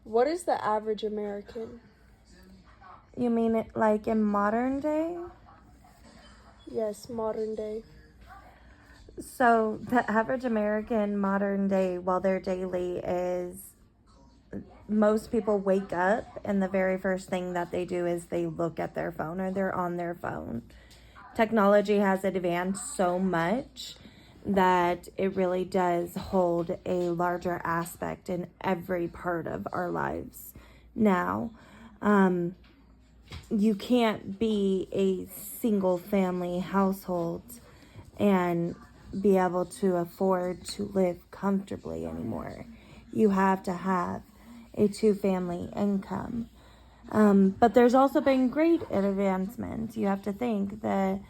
What is the average American? You mean it like in modern day? Yes, modern day. So the average American modern day, while their daily is, most people wake up and the very first thing that they do is they look at their phone or they're on their phone. Technology has advanced so much that it really does hold a larger aspect in every part of our lives now. You can't be a single family household and be able to afford to live comfortably anymore. You have to have a two-family income. But there's also been great advancements. You have to think that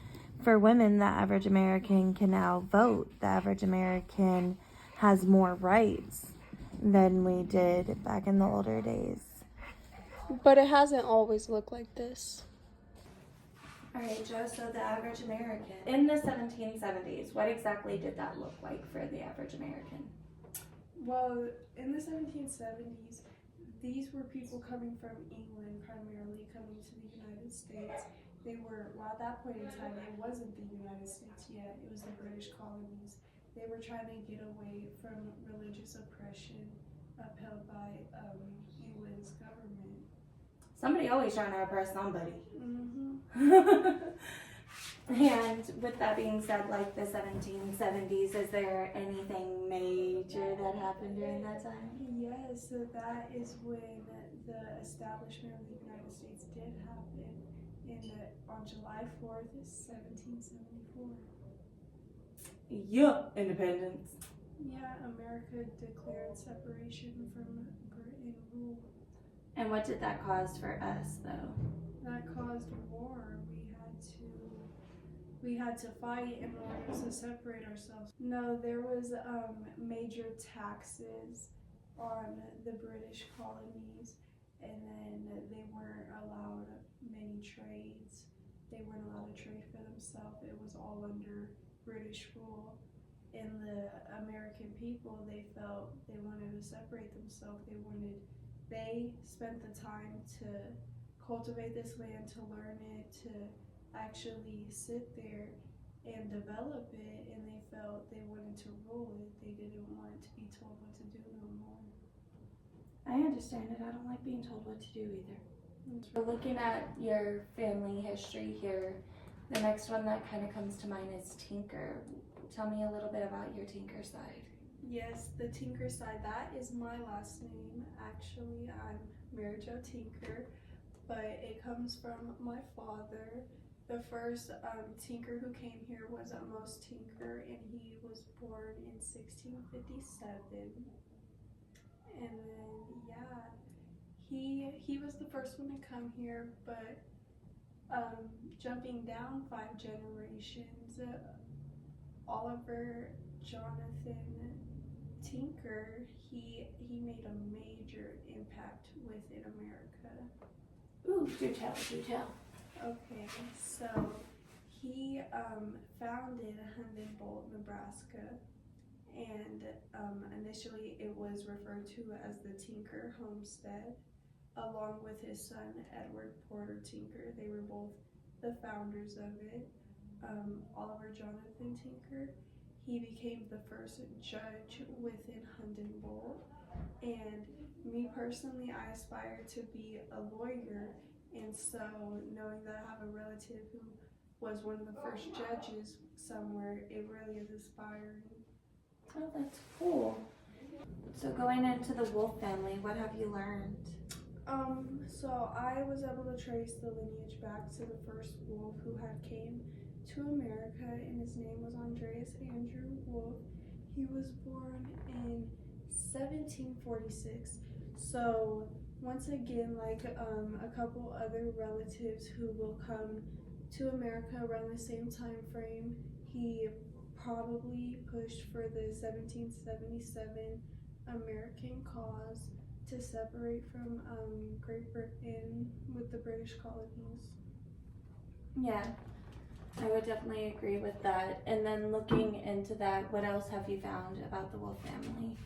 for women, the average American can now vote. The average American has more rights than we did back in the older days. But it hasn't always looked like this. All right, Joe, so the average American in the 1770s, what exactly did that look like for the average American? Well, in the 1770s, these were people coming from England, primarily coming to the United States. Well, at that point in time, it wasn't the United States yet, it was the British colonies. They were trying to get away from religious oppression upheld by England's government. Somebody always trying to oppress somebody. Mm-hmm. And with that being said, like the 1770s, is there anything major that happened during that time? Yes, so that is when the establishment of the United States did happen on July 4th, 1774. Yeah, independence. Yeah, America declared separation from Britain rule. And what did that cause for us, though? That caused war. We had to fight in order to separate ourselves. No, there was major taxes on the British colonies, and then they weren't allowed many trades. They weren't allowed to trade for themselves. It was all under British rule. And the American people, they felt they wanted to separate themselves. They spent the time to cultivate this land, to learn it, to actually sit there and develop it, and they felt they wanted to rule it. They didn't want to be told what to do no more. I understand it. I don't like being told what to do either. So looking at your family history here, the next one that kind of comes to mind is Tinker. Tell me a little bit about your Tinker side. Yes, the Tinker side, that is my last name. Actually, I'm Mary Jo Tinker, but it comes from my father. The first tinker who came here was Amos Tinker, and he was born in 1657. And then, yeah, he was the first one to come here, but jumping down 5 generations, Oliver Jonathan Tinker, he made a major impact within America. Ooh, do tell. Okay, so he founded Humboldt, Nebraska, and initially it was referred to as the Tinker Homestead, along with his son Edward Porter Tinker. They were both the founders of it. Oliver Jonathan Tinker, he became the first judge within Humboldt, and me personally, I aspire to be a lawyer. And so knowing that I have a relative who was one of the first judges somewhere, it really is inspiring. Oh, that's cool. So going into the Wolf family, what have you learned? So I was able to trace the lineage back to the first wolf who had came to America, and his name was Andreas Andrew Wolf. He was born in 1746. So once again, like a couple other relatives who will come to America around the same time frame, he probably pushed for the 1777 American cause to separate from Great Britain with the British colonies. Yeah, I would definitely agree with that. And then looking into that, what else have you found about the Wolf family?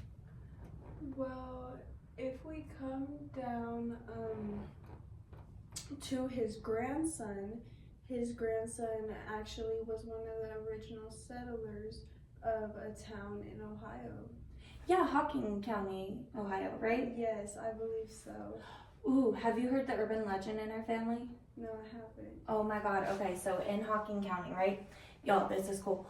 Well, if we come down to his grandson actually was one of the original settlers of a town in Ohio. Yeah, Hocking County, Ohio, right? Yes, I believe so. Ooh, have you heard the urban legend in our family? No, I haven't. Oh my god, okay, so in Hocking County, right? Y'all, this is cool.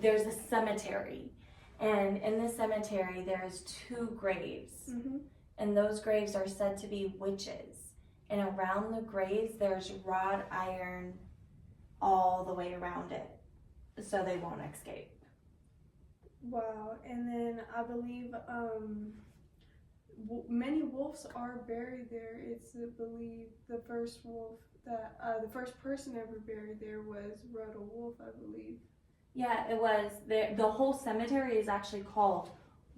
There's a cemetery, and in the cemetery there's 2 graves, Mm-hmm. and those graves are said to be witches. And around the graves there's wrought iron all the way around it, so they won't escape. Wow, and then I believe many wolves are buried there. It's believed the first wolf that the first person ever buried there was Rhoda Wolf, I believe. Yeah, it was. The whole cemetery is actually called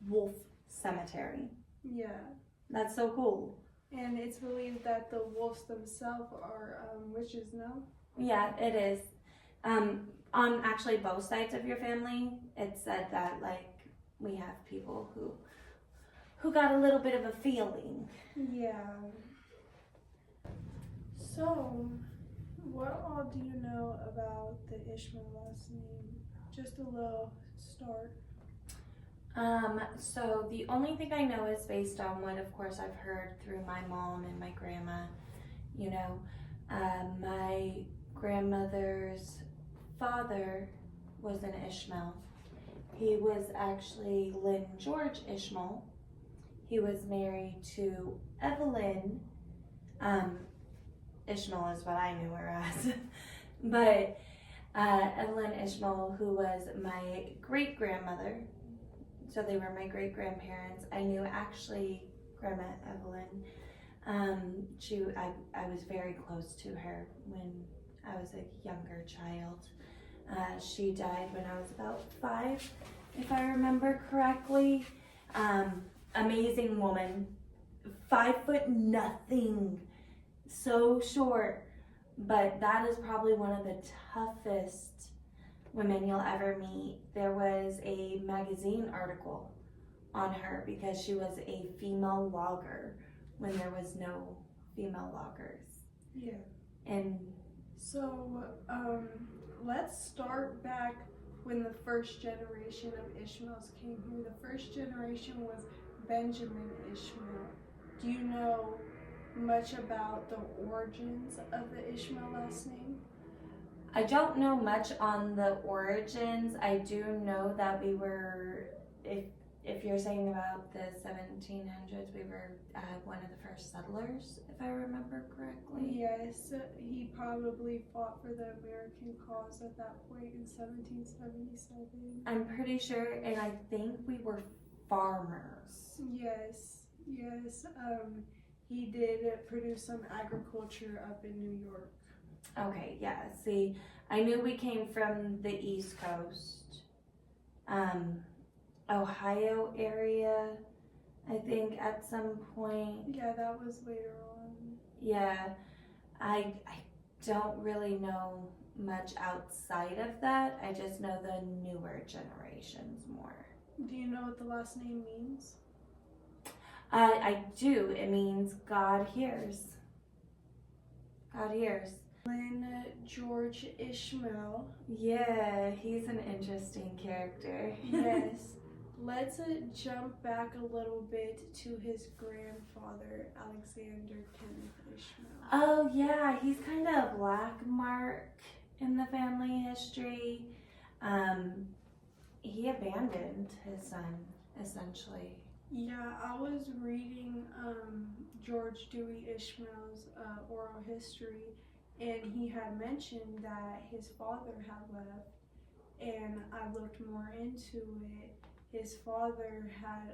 Wolf Cemetery. Yeah, That's so cool. and it's believed that the wolves themselves are witches. No. Yeah, it is. On actually both sides of your family, it's said that like we have people who got a little bit of a feeling. Yeah. So, what all do you know about the Ishmael last name? Just a little start. So the only thing I know is based on what, of course, I've heard through my mom and my grandma. You know, my grandmother's father was an Ishmael. He was actually Lynn George Ishmael. He was married to Evelyn. Ishmael is what I knew her as. But Evelyn Ishmael, who was my great-grandmother, so they were my great-grandparents. I knew actually Grandma Evelyn. I was very close to her when I was a younger child. She died when I was about 5, if I remember correctly. Amazing woman, 5 foot nothing, so short, but that is probably one of the toughest women you'll ever meet. There was a magazine article on her because she was a female logger when there was no female loggers. Yeah. And So, let's start back when the first generation of Ishmaels came here. The first generation was Benjamin Ishmael. Do you know much about the origins of the Ishmael last name? I don't know much on the origins. I do know that we were, if you're saying about the 1700s, we were one of the first settlers, if I remember correctly. Yes, he probably fought for the American cause at that point in 1777. I'm pretty sure, and I think we were farmers. Yes. He did produce some agriculture up in New York. Okay, yeah, see, I knew we came from the East Coast. Ohio area, I think, at some point. Yeah, that was later on. Yeah, I don't really know much outside of that. I just know the newer generations more. Do you know what the last name means? I do. It means God hears. God hears. Lynn George Ishmael. Yeah, he's an interesting character. Yes. Let's jump back a little bit to his grandfather, Alexander Kenneth Ishmael. Oh yeah, he's kind of a black mark in the family history. He abandoned his son, essentially. Yeah, I was reading George Dewey Ishmael's oral history, and he had mentioned that his father had left, and I looked more into it. His father had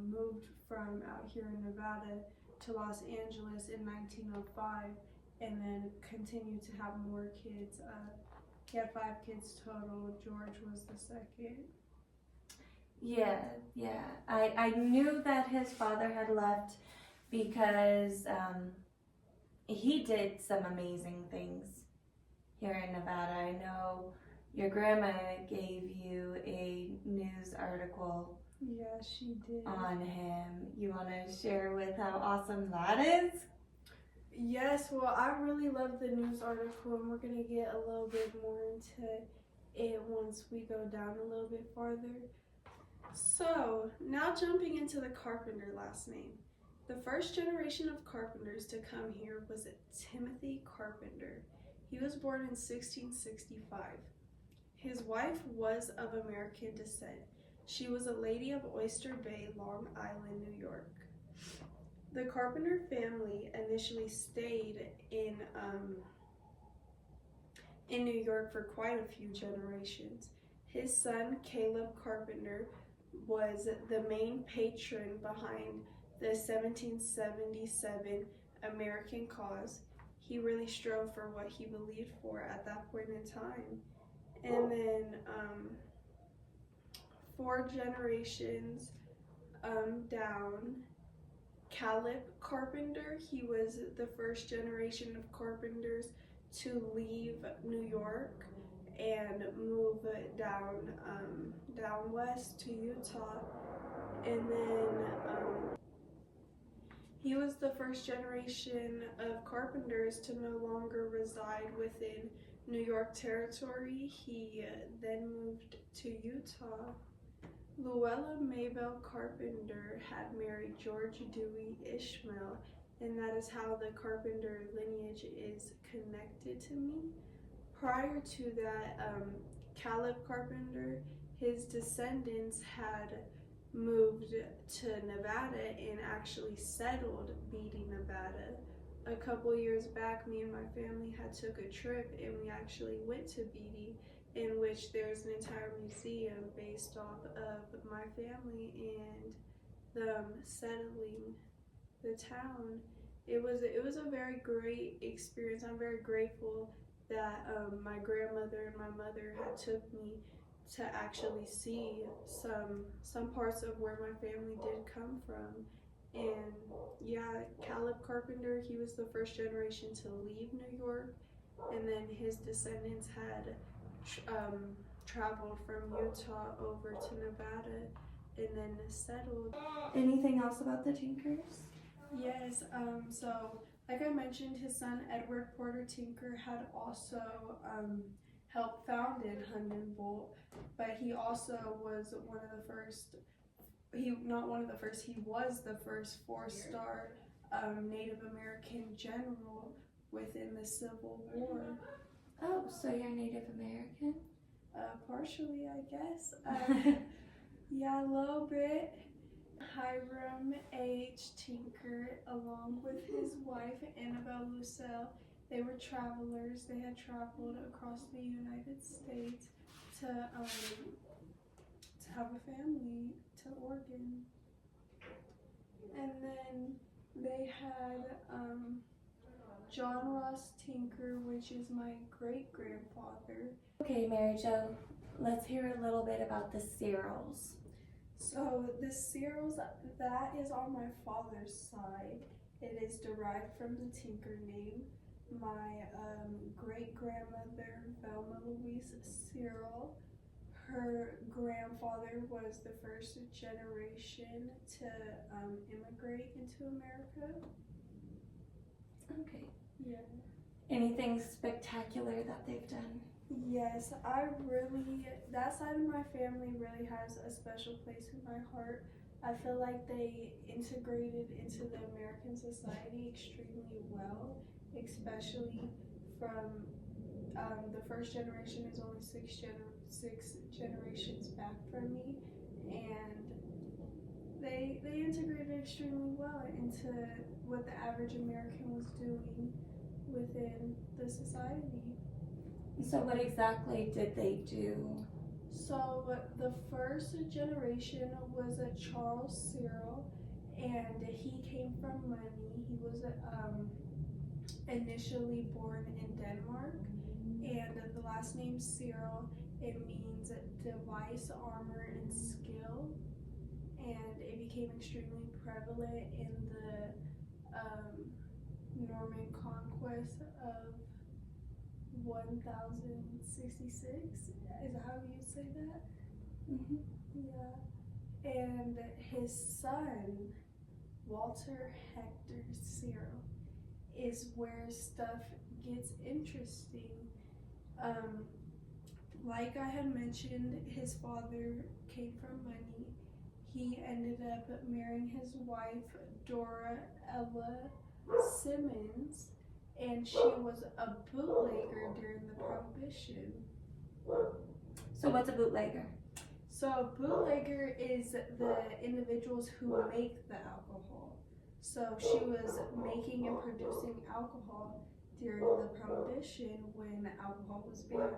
moved from out here in Nevada to Los Angeles in 1905, and then continued to have more kids. He had 5 kids total. George was the second. Yeah. I knew that his father had left because he did some amazing things here in Nevada. I know your grandma gave you a news article Yeah, she did. on him. You want to share with how awesome that is? Yes, well, I really love the news article, and we're going to get a little bit more into it once we go down a little bit farther. So, now jumping into the Carpenter last name. The first generation of carpenters to come here was Timothy Carpenter. He was born in 1665. His wife was of American descent. She was a lady of Oyster Bay, Long Island, New York. The Carpenter family initially stayed in New York for quite a few generations. His son, Caleb Carpenter, was the main patron behind the 1777 American cause. He really strove for what he believed for at that point in time. And then 4 generations down, Caleb Carpenter, he was the first generation of carpenters to leave New York and move down west to Utah. And then he was the first generation of carpenters to no longer reside within New York territory. He then moved to Utah. Luella Maybelle Carpenter had married George Dewey Ishmael, and that is how the Carpenter lineage is connected to me. Prior to that, Caleb Carpenter, his descendants had moved to Nevada and actually settled Beatty, Nevada. A couple years back, me and my family had took a trip, and we actually went to Beatty, in which there's an entire museum based off of my family and them settling the town. It was a very great experience. I'm very grateful that my grandmother and my mother had took me to actually see some parts of where my family did come from. And yeah, Caleb Carpenter, he was the first generation to leave New York, and then his descendants had traveled from Utah over to Nevada and then settled. Anything else about the Tinkers? Yes, so like I mentioned, his son Edward Porter Tinker had also helped founded Huntington, but he also was one of the first, he was the first 4-star Native American general within the Civil War. Oh, so you're Native American? Partially, I guess. Yeah, a little bit. Hiram H. Tinker, along with his wife Annabelle Lucille, they were travelers. They had traveled across the United States to have a family to Oregon. And then they had John Ross Tinker, which is my great-grandfather. Okay, Mary Jo, let's hear a little bit about the Searles. So the Searles, that is on my father's side. It is derived from the Tinker name. My great-grandmother, Velma Louise Searle, her grandfather was the first generation to immigrate into America. Okay. Yeah. Anything spectacular that they've done? Yes, that side of my family really has a special place in my heart. I feel like they integrated into the American society extremely well, especially from the first generation is only six generations back from me, and they integrated extremely well into what the average American was doing within the society. So what exactly did they do? So the first generation was a Charles Searle, and he came from money. He was initially born in Denmark, and the last name Searle, it means device, armor, and skill, and it became extremely prevalent in the Norman conquest of 1066. Is that how you say that? Mm-hmm. Yeah. And his son, Walter Hector Cyril, is where stuff gets interesting. Like I had mentioned, his father came from money. He ended up marrying his wife, Dora Ella Simmons, and she was a bootlegger during the Prohibition. So what's a bootlegger? So a bootlegger is the individuals who make the alcohol. So she was making and producing alcohol during the Prohibition when alcohol was banned.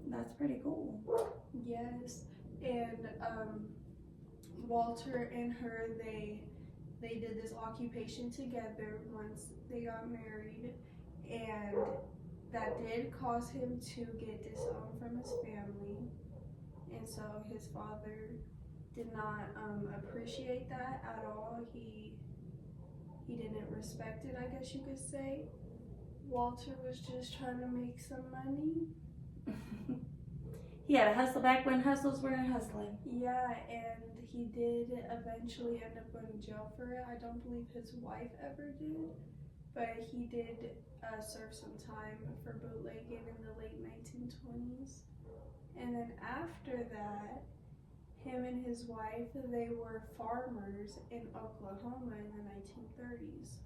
That's pretty cool. Yes, and Walter and her, they did this occupation together once they got married, and that did cause him to get disowned from his family, and so his father did not appreciate that at all. He didn't respect it, I guess you could say. Walter was just trying to make some money. He had a hustle back when hustles were hustling. Yeah, and he did eventually end up going to jail for it. I don't believe his wife ever did, but he did serve some time for bootlegging in the late 1920s. And then after that, him and his wife, they were farmers in Oklahoma in the 1930s.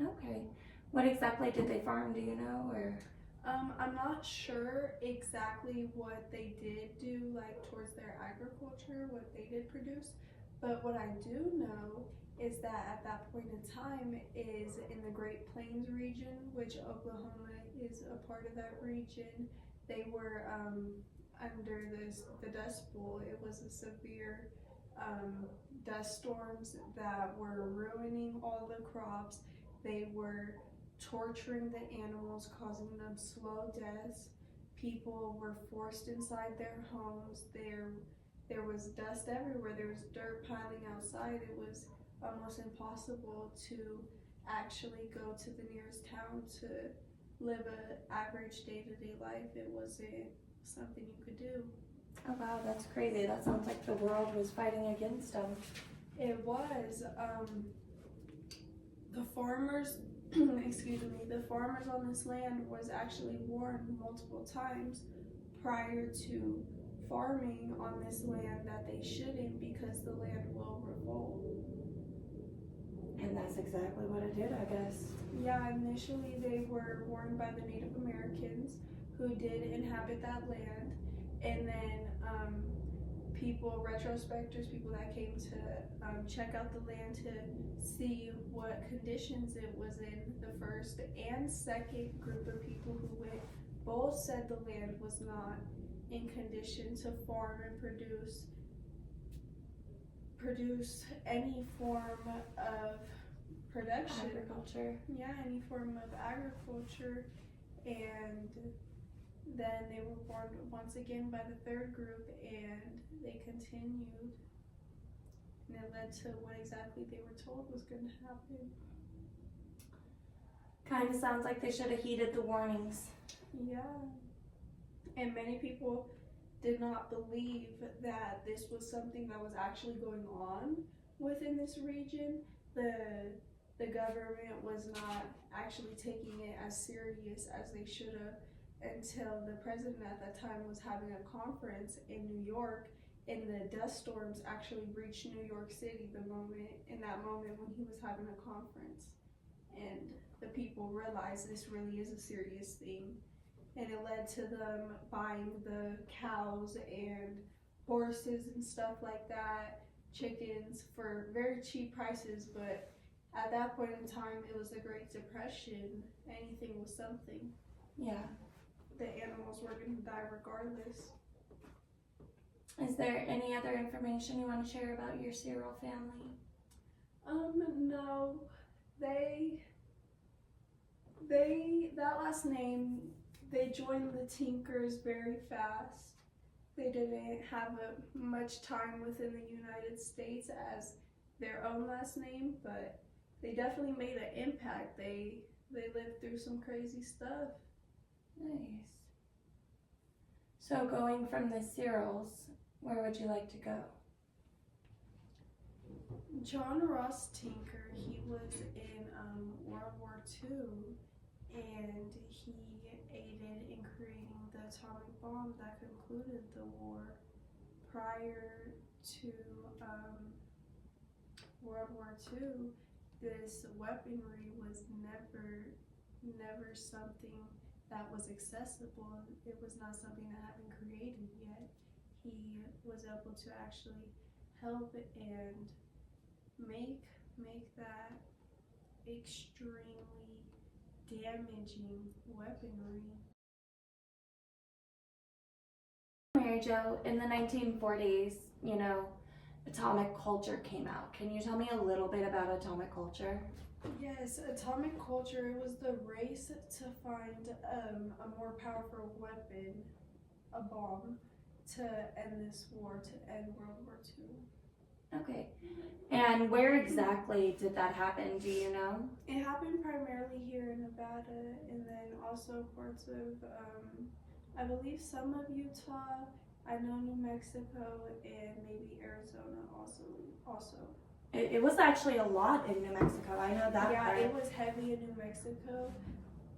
Okay. What exactly did they farm, do you know, or? I'm not sure exactly what they did do, like towards their agriculture, what they did produce, but what I do know is that at that point in time is in the Great Plains region, which Oklahoma is a part of that region. They were under the Dust Bowl. It was a severe dust storms that were ruining all the crops. They were torturing the animals, causing them slow deaths. People were forced inside their homes. There was dust everywhere. There was dirt piling outside. It was almost impossible to actually go to the nearest town to live an average day-to-day life. It wasn't something you could do. Oh wow, that's crazy. That sounds like the world was fighting against them. It was. The farmers the farmers on this land was actually warned multiple times prior to farming on this land that they shouldn't, because the land will revolt. And that's exactly what it did, I guess. Yeah, initially they were warned by the Native Americans who did inhabit that land, and then people, retrospectors, people that came to check out the land to see what conditions it was in, the first and second group of people who went, both said the land was not in condition to farm and produce any form of production. Agriculture. Yeah, any form of agriculture. And then they were warned once again by the third group, and they continued, and it led to what exactly they were told was going to happen. Kind of sounds like they should have heeded the warnings. Yeah, and many people did not believe that this was something that was actually going on within this region. The government was not actually taking it as serious as they should have, until the president at that time was having a conference in New York, and the dust storms actually reached New York City in that moment when he was having a conference. And the people realized this really is a serious thing. And it led to them buying the cows and horses and stuff like that, chickens, for very cheap prices. But at that point in time, it was the Great Depression. Anything was something. Yeah. The animals were going to die regardless. Is there any other information you want to share about your Cyril family? No. That last name, they joined the Tinkers very fast. They didn't have much time within the United States as their own last name, but they definitely made an impact. They lived through some crazy stuff. Nice. So going from the Cyrils Where would you like to go? John Ross Tinker, he was in World War II, and he aided in creating the atomic bomb that concluded the war. Prior to World War II, this weaponry was never something that was accessible. It was not something that had been created yet. He was able to actually help and make that extremely damaging weaponry. Mary Jo, in the 1940s, you know, atomic culture came out. Can you tell me a little bit about atomic culture? Yes, atomic culture, it was the race to find a more powerful weapon, a bomb, to end this war, to end World War II. Okay. And where exactly did that happen? Do you know? It happened primarily here in Nevada, and then also parts of, I believe some of Utah, I know New Mexico, and maybe Arizona also. It was actually a lot in New Mexico. I know that Yeah, part. it was heavy in New Mexico,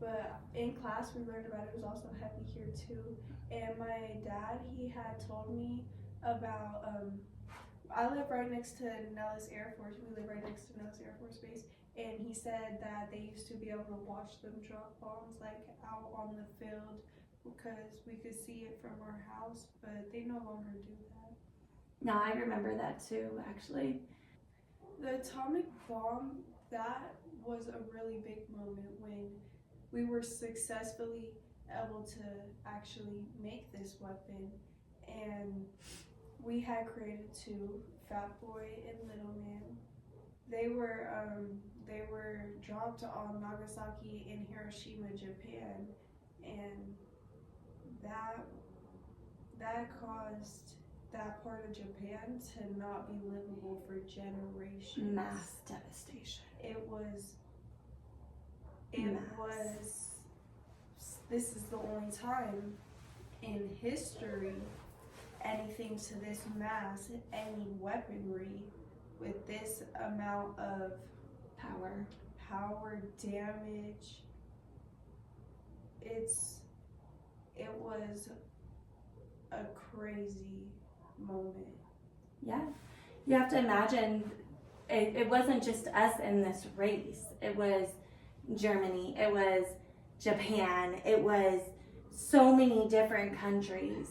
but in class we learned about it was also heavy here too. And my dad, he had told me about, I live right next to Nellis Air Force. We live right next to Nellis Air Force Base. And he said that they used to be able to watch them drop bombs like out on the field because we could see it from our house, but they no longer do that. No, I remember that too, actually. The atomic bomb, that was a really big moment when we were successfully able to actually make this weapon. And we had created two, Fat Boy and Little Man. They were dropped on Nagasaki and Hiroshima, Japan, and that caused that part of Japan to not be livable for generations. Mass devastation. This is the only time in history anything to this mass, any weaponry with this amount of power damage. It was a crazy moment. Yeah. You have to imagine it wasn't just us in this race. It was Germany. It was Japan. It was so many different countries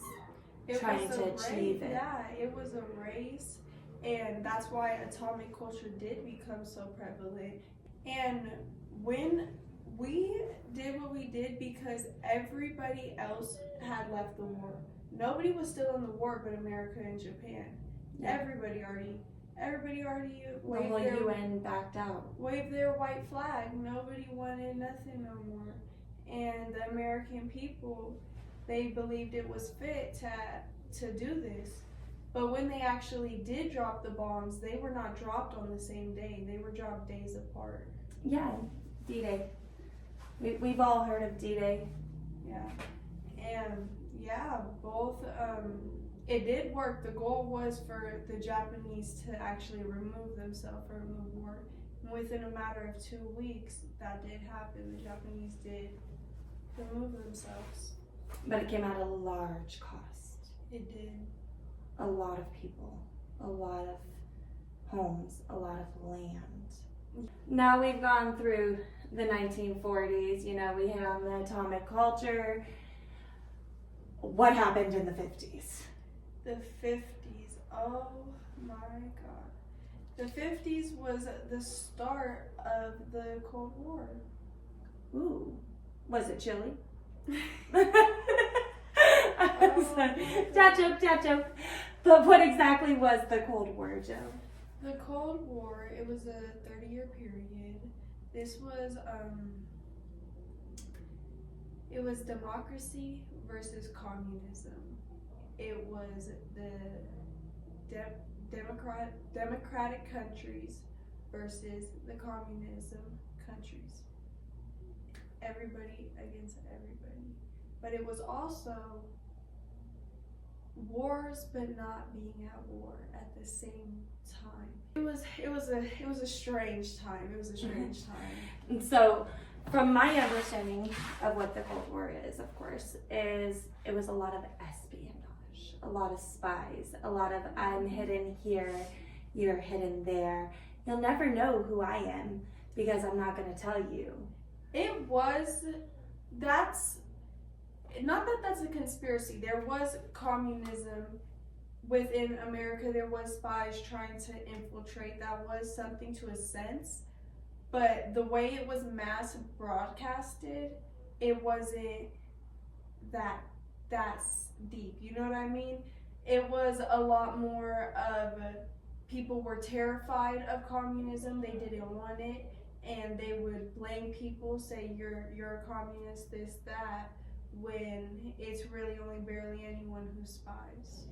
trying to achieve it. Yeah, it was a race, and that's why atomic culture did become so prevalent. And when we did what we did because everybody else had left the war. Nobody was still in the war but America and Japan. Yeah. Everybody already the whole UN backed out. Waved their white flag. Nobody wanted nothing no more. And the American people, they believed it was fit to do this. But when they actually did drop the bombs, they were not dropped on the same day. They were dropped days apart. Yeah, D-Day. We've all heard of D-Day. Yeah. And yeah, both, it did work. The goal was for the Japanese to actually remove themselves from the war. And within a matter of 2 weeks, that did happen. The Japanese did remove themselves. But it came at a large cost. It did. A lot of people, a lot of homes, a lot of land. Now we've gone through the 1940s, you know, we hit on the atomic culture. What happened in the 50s? The 50s, oh my God. The 50s was the start of the Cold War. Ooh, was it chilly? Dad joke. But what exactly was the Cold War, Jo? The Cold War, it was a 30-year period. This was, it was democracy versus communism. It was the democratic countries versus the communism countries. Everybody against everybody. But it was also wars but not being at war at the same time. It was a strange time. It was a strange time. And so, from my understanding of what the Cold War is, of course, is it was a lot of espionage, a lot of spies, a lot of I'm hidden here, you're hidden there. You'll never know who I am because I'm not going to tell you. That's not that that's a conspiracy. There was communism within America. There was spies trying to infiltrate. That was something to a sense. But the way it was mass broadcasted, it wasn't that's deep. You know what I mean? It was a lot more of people were terrified of communism. They didn't want it, and they would blame people, say you're a communist, this, that, when it's really only barely anyone who spies.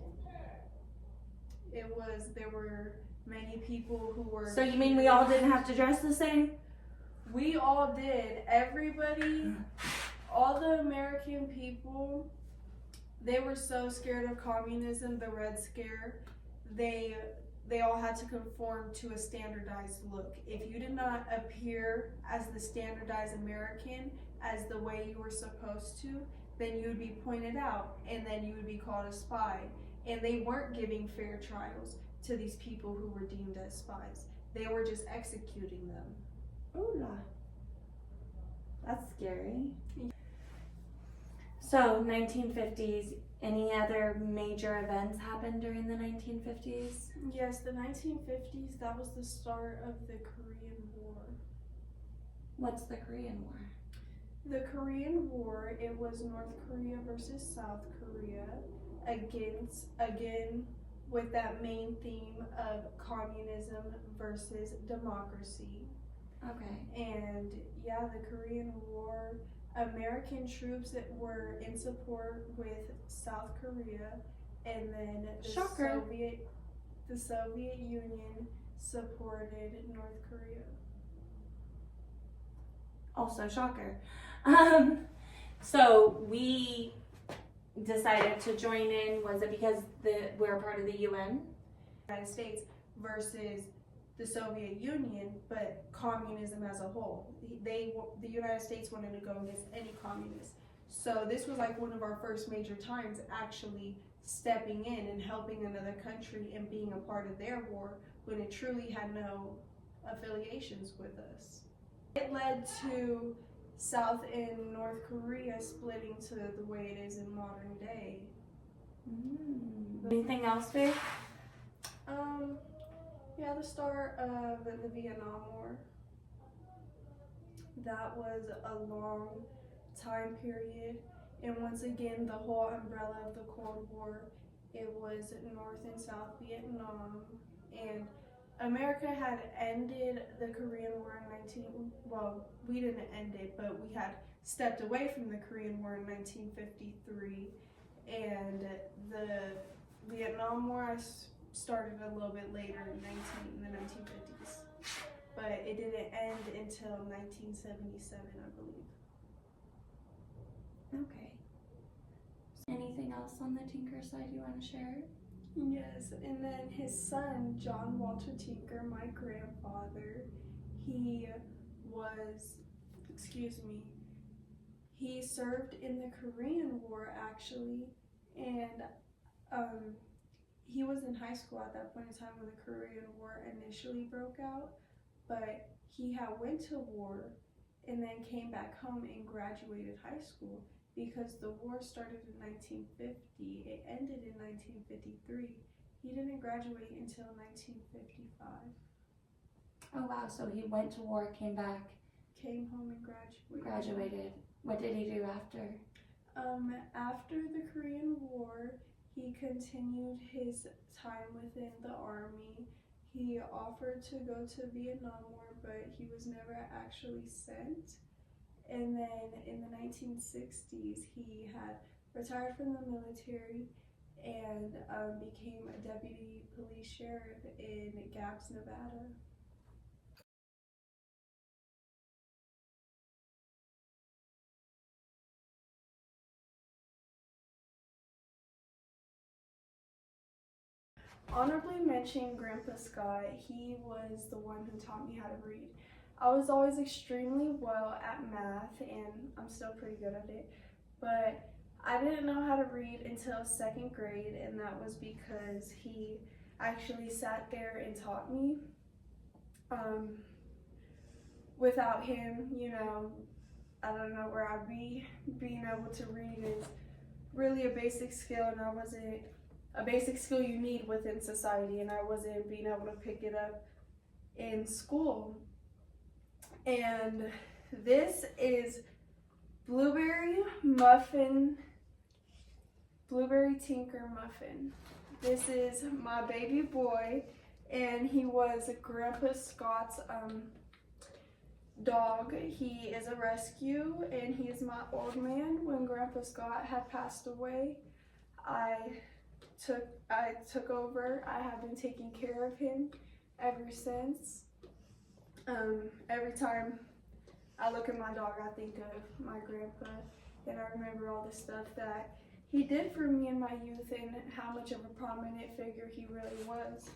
There were many people who were. So you mean we all didn't have to dress the same? We all did. Everybody, all the American people, they were so scared of communism, the Red Scare. They all had to conform to a standardized look. If you did not appear as the standardized American, as the way you were supposed to, then you would be pointed out, and then you would be called a spy. And they weren't giving fair trials to these people who were deemed as spies. They were just executing them. Ooh, that's scary. So, 1950s, any other major events happened during the 1950s? Yes, the 1950s, that was the start of the Korean War. What's the Korean War? The Korean War, it was North Korea versus South Korea again with that main theme of communism versus democracy. Okay. And yeah, the Korean War, American troops that were in support with South Korea, and then the Soviet Union supported North Korea. Also, shocker. So we decided to join in. Was it because we're a part of the UN? United States versus the Soviet Union, but communism as a whole. The United States wanted to go against any communist. So this was like one of our first major times actually stepping in and helping another country and being a part of their war when it truly had no affiliations with us. It led to South and North Korea splitting to the way it is in modern day. Anything else, Faith? Yeah, the start of the Vietnam War. That was a long time period, and once again, the whole umbrella of the Cold War, it was North and South Vietnam, and America had ended the Korean War in we didn't end it, but we had stepped away from the Korean War in 1953, and the Vietnam War started a little bit later in the 1950s, but it didn't end until 1977, I believe. Okay. Anything else on the Tinker side you want to share? Yes, and then his son, John Walter Tinker, my grandfather, he served in the Korean War actually, and he was in high school at that point in time when the Korean War initially broke out, but he had went to war and then came back home and graduated high school because the war started in 1950. It ended in 1953. He didn't graduate until 1955. Oh wow, so he went to war, came back, Came home and graduated. What did he do after? After the Korean War, he continued his time within the army. He offered to go to Vietnam War, but he was never actually sent. And then in the 1960s, he had retired from the military and became a deputy police sheriff in Gaps, Nevada. honorably mention Grandpa Scott. He was the one who taught me how to read. I was always extremely well at math, and I'm still pretty good at it, but I didn't know how to read until second grade, and that was because he actually sat there and taught me. Without him, you know, I don't know where I'd be. Being able to read is really a basic skill, and I wasn't a basic skill you need within society, and I wasn't being able to pick it up in school. And this is Blueberry Tinker Muffin. This is my baby boy, and he was Grandpa Scott's dog. He is a rescue, and he is my old man. When Grandpa Scott had passed away, I took over. I have been taking care of him ever since. Every time I look at my dog, I think of my grandpa, and I remember all the stuff that he did for me in my youth and how much of a prominent figure he really was.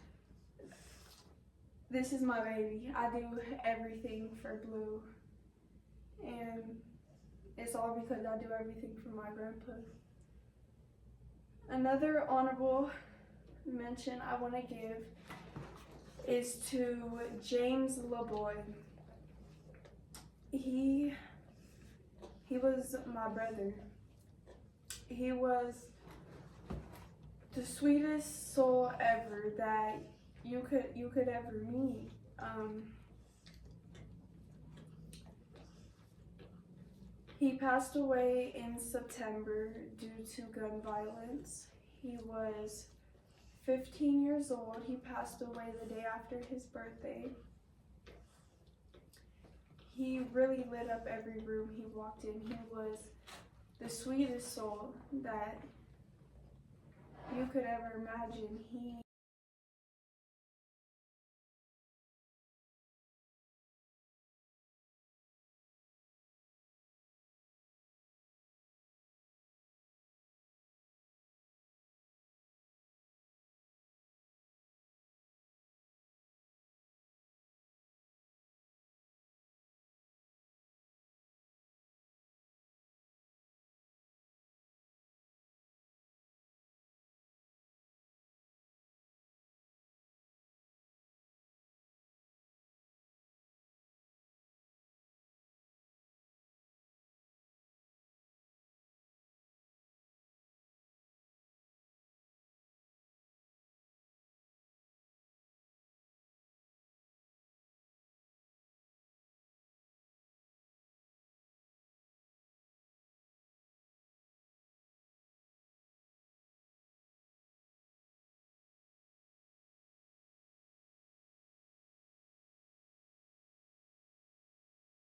This is my baby. I do everything for Blue, and it's all because I do everything for my grandpa. Another honorable mention I want to give is to James LeBoy. He was my brother. He was the sweetest soul ever that you could ever meet. He passed away in September due to gun violence. He was 15 years old. He passed away the day after his birthday. He really lit up every room he walked in. He was the sweetest soul that you could ever imagine. He